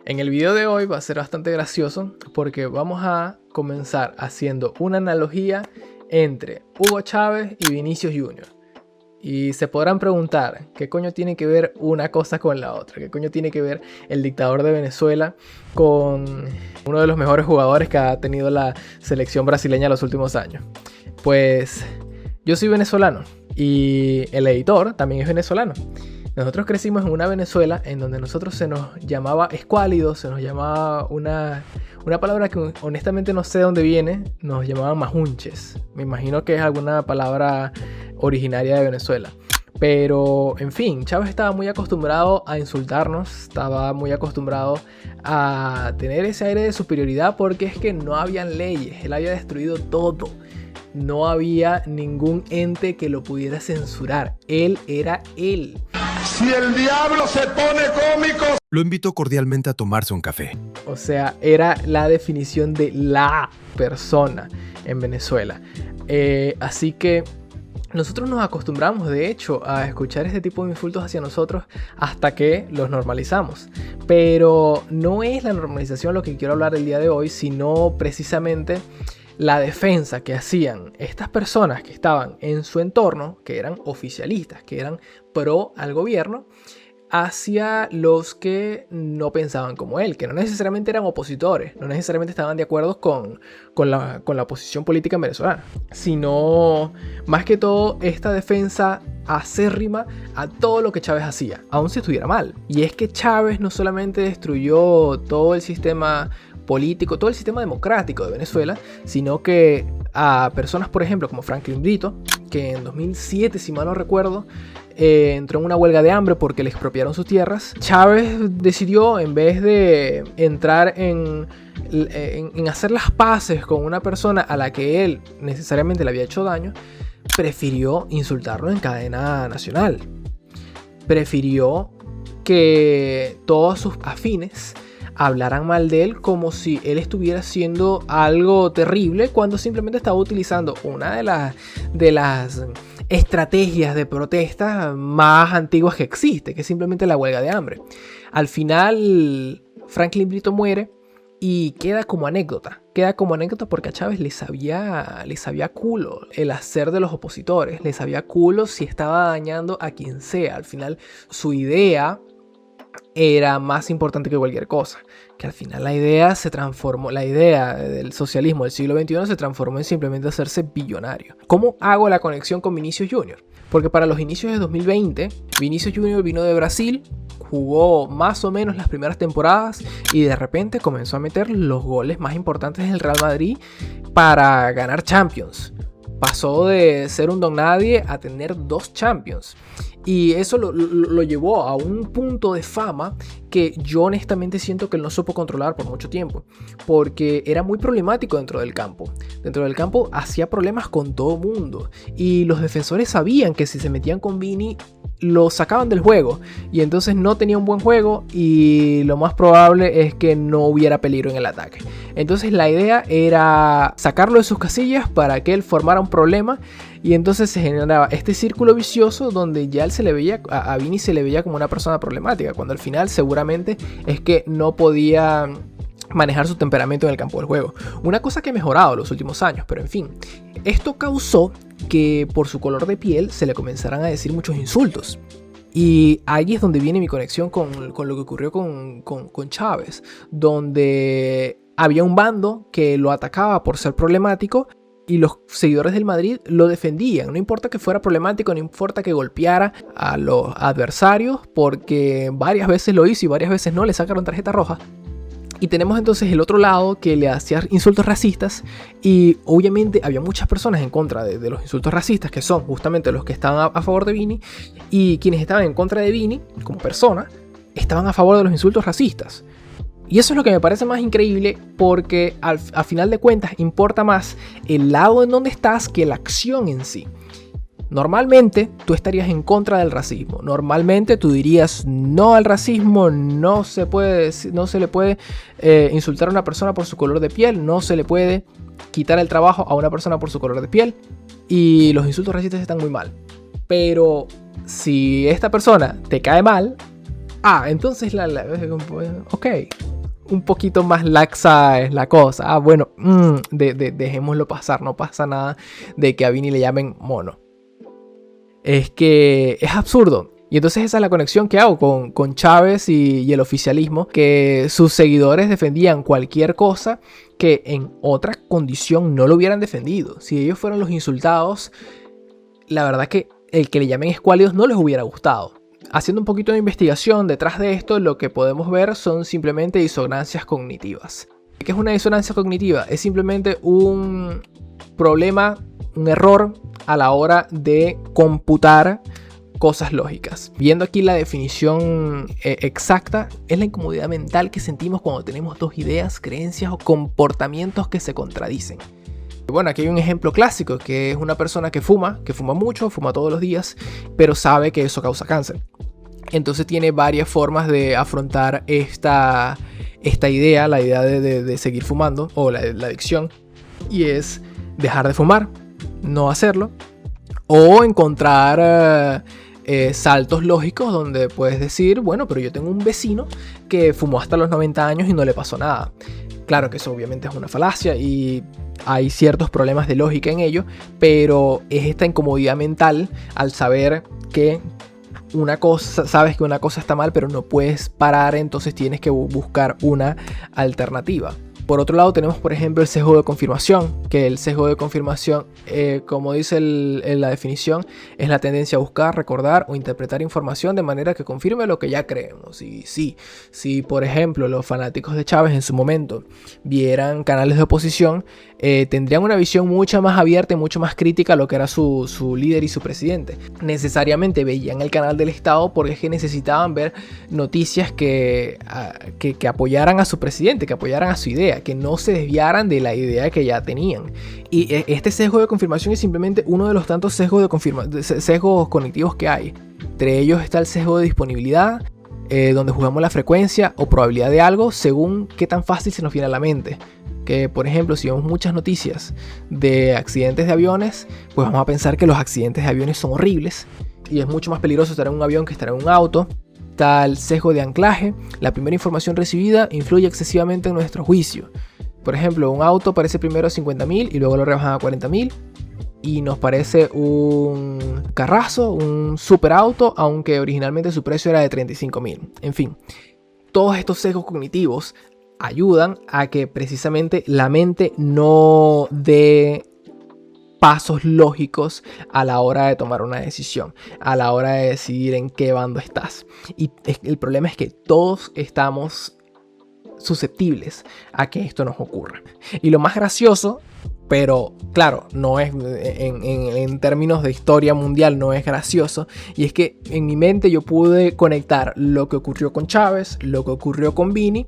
En el video de hoy va a ser bastante gracioso porque vamos a comenzar haciendo una analogía entre Hugo Chávez y Vinicius Junior. Y se podrán preguntar, ¿qué coño tiene que ver una cosa con la otra? ¿Qué coño tiene que ver el dictador de Venezuela con uno de los mejores jugadores que ha tenido la selección brasileña en los últimos años? Pues yo soy venezolano y el editor también es venezolano. Nosotros crecimos en una Venezuela en donde nosotros se nos llamaba escuálidos, se nos llamaba una palabra que honestamente no sé de dónde viene, nos llamaban majunches. Me imagino que es alguna palabra originaria de Venezuela. Pero, en fin, Chávez estaba muy acostumbrado a insultarnos, estaba muy acostumbrado a tener ese aire de superioridad porque es que no habían leyes, él había destruido todo. No había ningún ente que lo pudiera censurar, él era él. Si el diablo se pone cómico, lo invito cordialmente a tomarse un café. O sea, era la definición de la persona en Venezuela. Así que nosotros nos acostumbramos, de hecho, a escuchar este tipo de insultos hacia nosotros hasta que los normalizamos. Pero no es la normalización lo que quiero hablar el día de hoy, sino precisamente la defensa que hacían estas personas que estaban en su entorno, que eran oficialistas, que eran pro al gobierno, hacia los que no pensaban como él, que no necesariamente eran opositores, no necesariamente estaban de acuerdo con la posición política en Venezuela, sino más que todo esta defensa acérrima a todo lo que Chávez hacía, aun si estuviera mal. Y es que Chávez no solamente destruyó todo el sistema político, todo el sistema democrático de Venezuela, sino que a personas, por ejemplo, como Franklin Brito, que en 2007, si mal no recuerdo, entró en una huelga de hambre porque le expropiaron sus tierras. Chávez decidió, en vez de entrar en hacer las paces con una persona a la que él necesariamente le había hecho daño, prefirió insultarlo en cadena nacional. Prefirió que todos sus afines hablaran mal de él como si él estuviera haciendo algo terrible cuando simplemente estaba utilizando una de las estrategias de protesta más antiguas que existe, que es simplemente la huelga de hambre. Al final, Franklin Brito muere y queda como anécdota. Queda como anécdota porque a Chávez le sabía culo el hacer de los opositores. Le sabía culo si estaba dañando a quien sea. Al final, su idea era más importante que cualquier cosa. Que al final la idea del socialismo del siglo XXI se transformó en simplemente hacerse billonario. ¿Cómo hago la conexión con Vinicius Junior? Porque para los inicios de 2020, Vinicius Junior vino de Brasil, jugó más o menos las primeras temporadas y de repente comenzó a meter los goles más importantes del Real Madrid para ganar Champions. Pasó de ser un don nadie a tener 2 Champions. Y eso lo llevó a un punto de fama que yo honestamente siento que él no supo controlar por mucho tiempo. Porque era muy problemático dentro del campo. Dentro del campo hacía problemas con todo mundo. Y los defensores sabían que si se metían con Vini, lo sacaban del juego. Y entonces no tenía un buen juego y lo más probable es que no hubiera peligro en el ataque. Entonces la idea era sacarlo de sus casillas para que él formara un problema. Y entonces se generaba este círculo vicioso donde ya a Vini se le veía como una persona problemática, cuando al final seguramente es que no podía manejar su temperamento en el campo del juego. Una cosa que ha mejorado en los últimos años, pero en fin, esto causó que por su color de piel se le comenzaran a decir muchos insultos. Y ahí es donde viene mi conexión con lo que ocurrió con Chávez, donde había un bando que lo atacaba por ser problemático y los seguidores del Madrid lo defendían. No importa que fuera problemático, no importa que golpeara a los adversarios, porque varias veces lo hizo y varias veces no, le sacaron tarjeta roja. Y tenemos entonces el otro lado que le hacía insultos racistas y obviamente había muchas personas en contra de los insultos racistas, que son justamente los que estaban a favor de Vini, y quienes estaban en contra de Vini como persona estaban a favor de los insultos racistas. Y eso es lo que me parece más increíble porque al final de cuentas importa más el lado en donde estás que la acción en sí. Normalmente tú estarías en contra del racismo. Normalmente tú dirías no al racismo, no se le puede insultar a una persona por su color de piel, no se le puede quitar el trabajo a una persona por su color de piel y los insultos racistas están muy mal. Pero si esta persona te cae mal, entonces ok, un poquito más laxa es la cosa. Ah, bueno, dejémoslo pasar, no pasa nada de que a Vini le llamen mono. Es que es absurdo. Y entonces esa es la conexión que hago con Chávez y el oficialismo, que sus seguidores defendían cualquier cosa que en otra condición no lo hubieran defendido. Si ellos fueron los insultados, la verdad que el que le llamen escuálidos no les hubiera gustado. Haciendo un poquito de investigación detrás de esto, lo que podemos ver son simplemente disonancias cognitivas. ¿Qué es una disonancia cognitiva? Es simplemente un problema, un error a la hora de computar cosas lógicas. Viendo aquí la definición exacta, es la incomodidad mental que sentimos cuando tenemos dos ideas, creencias o comportamientos que se contradicen. Bueno, aquí hay un ejemplo clásico, que es una persona que fuma mucho, fuma todos los días, pero sabe que eso causa cáncer. Entonces tiene varias formas de afrontar esta idea, la idea de seguir fumando, o la adicción, y es dejar de fumar, no hacerlo, o encontrar saltos lógicos donde puedes decir, bueno, pero yo tengo un vecino que fumó hasta los 90 años y no le pasó nada. Claro que eso obviamente es una falacia y hay ciertos problemas de lógica en ello, pero es esta incomodidad mental al saber que una cosa, sabes que una cosa está mal, pero no puedes parar, entonces tienes que buscar una alternativa. Por otro lado tenemos, por ejemplo, el sesgo de confirmación, que el sesgo de confirmación, como dice la definición, es la tendencia a buscar, recordar o interpretar información de manera que confirme lo que ya creemos. Y sí, si por ejemplo los fanáticos de Chávez en su momento vieran canales de oposición, tendrían una visión mucho más abierta y mucho más crítica a lo que era su líder y su presidente. Necesariamente veían el canal del Estado porque es que necesitaban ver noticias que apoyaran a su presidente, que apoyaran a su idea, que no se desviaran de la idea que ya tenían. Y este sesgo de confirmación es simplemente uno de los tantos sesgos cognitivos que hay. Entre ellos está el sesgo de disponibilidad, donde juzgamos la frecuencia o probabilidad de algo según qué tan fácil se nos viene a la mente. Que por ejemplo, si vemos muchas noticias de accidentes de aviones, pues vamos a pensar que los accidentes de aviones son horribles y es mucho más peligroso estar en un avión que estar en un auto. Está el sesgo de anclaje. La primera información recibida influye excesivamente en nuestro juicio. Por ejemplo, un auto parece primero a 50.000 y luego lo rebajan a 40.000 y nos parece un carrazo, un superauto, aunque originalmente su precio era de 35.000. En fin, todos estos sesgos cognitivos ayudan a que precisamente la mente no dé pasos lógicos a la hora de tomar una decisión, a la hora de decidir en qué bando estás. Y el problema es que todos estamos susceptibles a que esto nos ocurra. Y lo más gracioso, pero claro, no es en términos de historia mundial no es gracioso, y es que en mi mente yo pude conectar lo que ocurrió con Chávez, lo que ocurrió con Vini,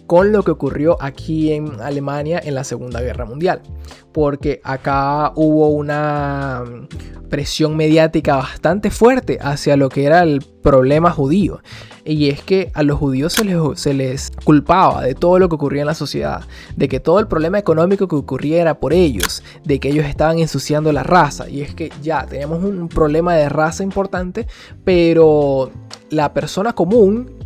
con lo que ocurrió aquí en Alemania en la Segunda Guerra Mundial, porque acá hubo una presión mediática bastante fuerte hacia lo que era el problema judío, y es que a los judíos se les culpaba de todo lo que ocurría en la sociedad, de que todo el problema económico que ocurría era por ellos, de que ellos estaban ensuciando la raza, y es que ya teníamos un problema de raza importante, pero la persona común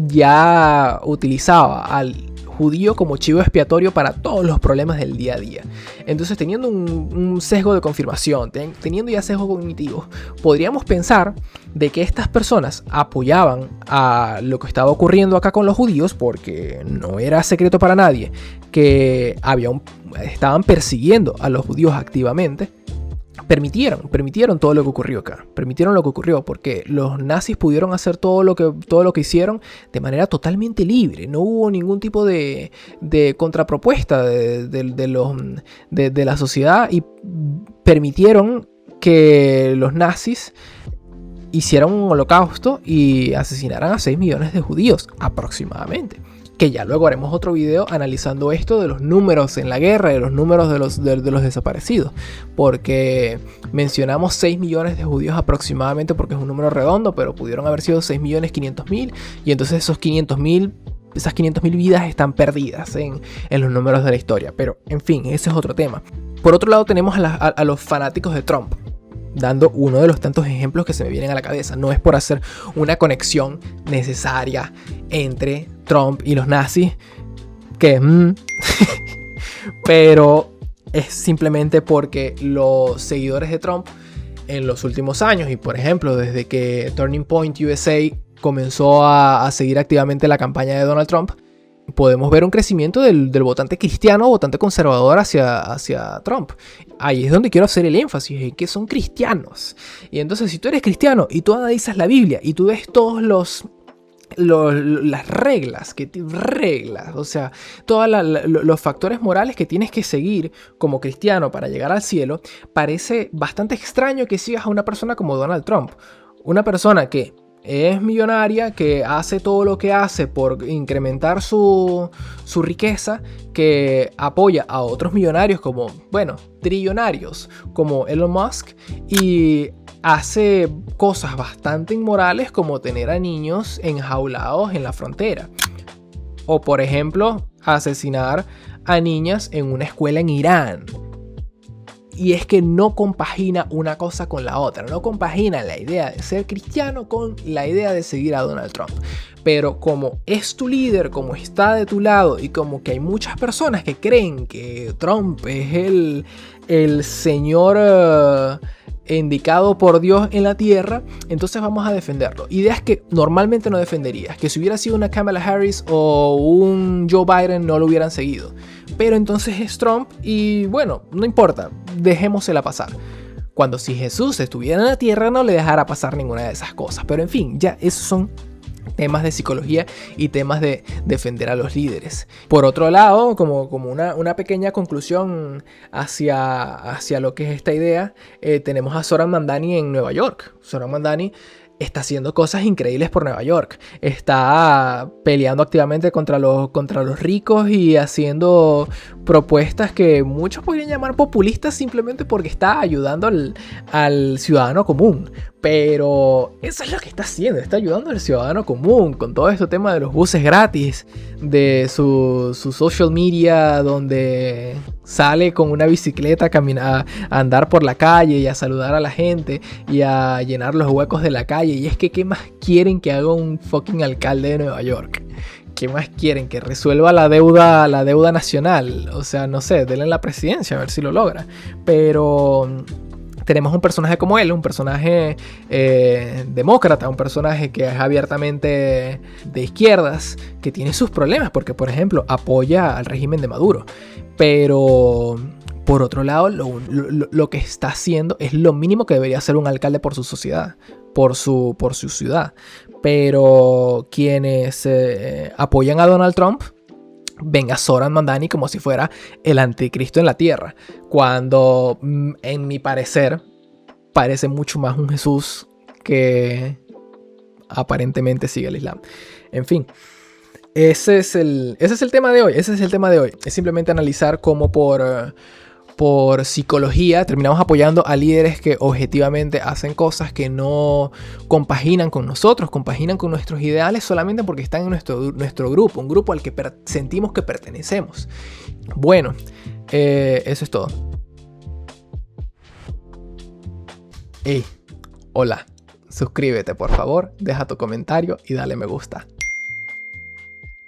ya utilizaba al judío como chivo expiatorio para todos los problemas del día a día. Entonces, teniendo un sesgo de confirmación, teniendo ya sesgo cognitivo, podríamos pensar de que estas personas apoyaban a lo que estaba ocurriendo acá con los judíos, porque no era secreto para nadie que estaban persiguiendo a los judíos activamente. Permitieron todo lo que ocurrió acá. Permitieron lo que ocurrió porque los nazis pudieron hacer todo lo que hicieron de manera totalmente libre. No hubo ningún tipo de contrapropuesta de la sociedad y permitieron que los nazis hicieran un holocausto y asesinaran a 6 millones de judíos aproximadamente. Que ya luego haremos otro video analizando esto de los números en la guerra, de los números de los desaparecidos. Porque mencionamos 6 millones de judíos aproximadamente porque es un número redondo, pero pudieron haber sido 6.500.000. Y entonces esas 500.000 vidas están perdidas en los números de la historia. Pero en fin, ese es otro tema. Por otro lado tenemos a los fanáticos de Trump, dando uno de los tantos ejemplos que se me vienen a la cabeza. No es por hacer una conexión necesaria entre Trump y los nazis, que pero es simplemente porque los seguidores de Trump en los últimos años, y por ejemplo desde que Turning Point USA comenzó a seguir activamente la campaña de Donald Trump, podemos ver un crecimiento del votante cristiano, votante conservador hacia Trump. Ahí es donde quiero hacer el énfasis, en que son cristianos. Y entonces si tú eres cristiano y tú analizas la Biblia y tú ves todos las reglas, o sea, todos los factores morales que tienes que seguir como cristiano para llegar al cielo, parece bastante extraño que sigas a una persona como Donald Trump. Una persona que es millonaria, que hace todo lo que hace por incrementar su riqueza, que apoya a otros millonarios como, trillonarios como Elon Musk, y hace cosas bastante inmorales como tener a niños enjaulados en la frontera. O por ejemplo, asesinar a niñas en una escuela en Irán. Y es que no compagina una cosa con la otra. No compagina la idea de ser cristiano con la idea de seguir a Donald Trump. Pero como es tu líder, como está de tu lado y como que hay muchas personas que creen que Trump es el señor indicado por Dios en la tierra, entonces vamos a defenderlo. Ideas que normalmente no defenderías. Que si hubiera sido una Kamala Harris o un Joe Biden no lo hubieran seguido. Pero entonces es Trump y bueno, no importa, dejémosela pasar. Cuando si Jesús estuviera en la tierra no le dejara pasar ninguna de esas cosas. Pero en fin, ya esos son temas de psicología y temas de defender a los líderes. Por otro lado, como una pequeña conclusión hacia lo que es esta idea, tenemos a Zohran Mamdani en Nueva York. Zohran Mamdani está haciendo cosas increíbles por Nueva York. Está peleando activamente contra los ricos y haciendo propuestas que muchos podrían llamar populistas simplemente porque está ayudando al ciudadano común. Pero eso es lo que está haciendo. Está ayudando al ciudadano común con todo este tema de los buses gratis, de su social media donde sale con una bicicleta a andar por la calle y a saludar a la gente y a llenar los huecos de la calle. Y es que ¿qué más quieren que haga un fucking alcalde de Nueva York? ¿Qué más quieren? Que resuelva la deuda nacional. O sea, no sé, denle la presidencia a ver si lo logra. Pero tenemos un personaje como él, un personaje demócrata, un personaje que es abiertamente de izquierdas, que tiene sus problemas porque, por ejemplo, apoya al régimen de Maduro. Pero por otro lado, lo que está haciendo es lo mínimo que debería hacer un alcalde por su sociedad, por su ciudad. Pero quienes apoyan a Donald Trump ven a Zohran Mamdani como si fuera el anticristo en la tierra, cuando en mi parecer parece mucho más un Jesús que aparentemente sigue el Islam. En fin, ese es el tema de hoy. Es simplemente analizar cómo por psicología terminamos apoyando a líderes que objetivamente hacen cosas que no compaginan con nosotros, compaginan con nuestros ideales solamente porque están en nuestro grupo, un grupo al que sentimos que pertenecemos. Bueno, eso es todo. Hey, hola, suscríbete por favor, deja tu comentario y dale me gusta.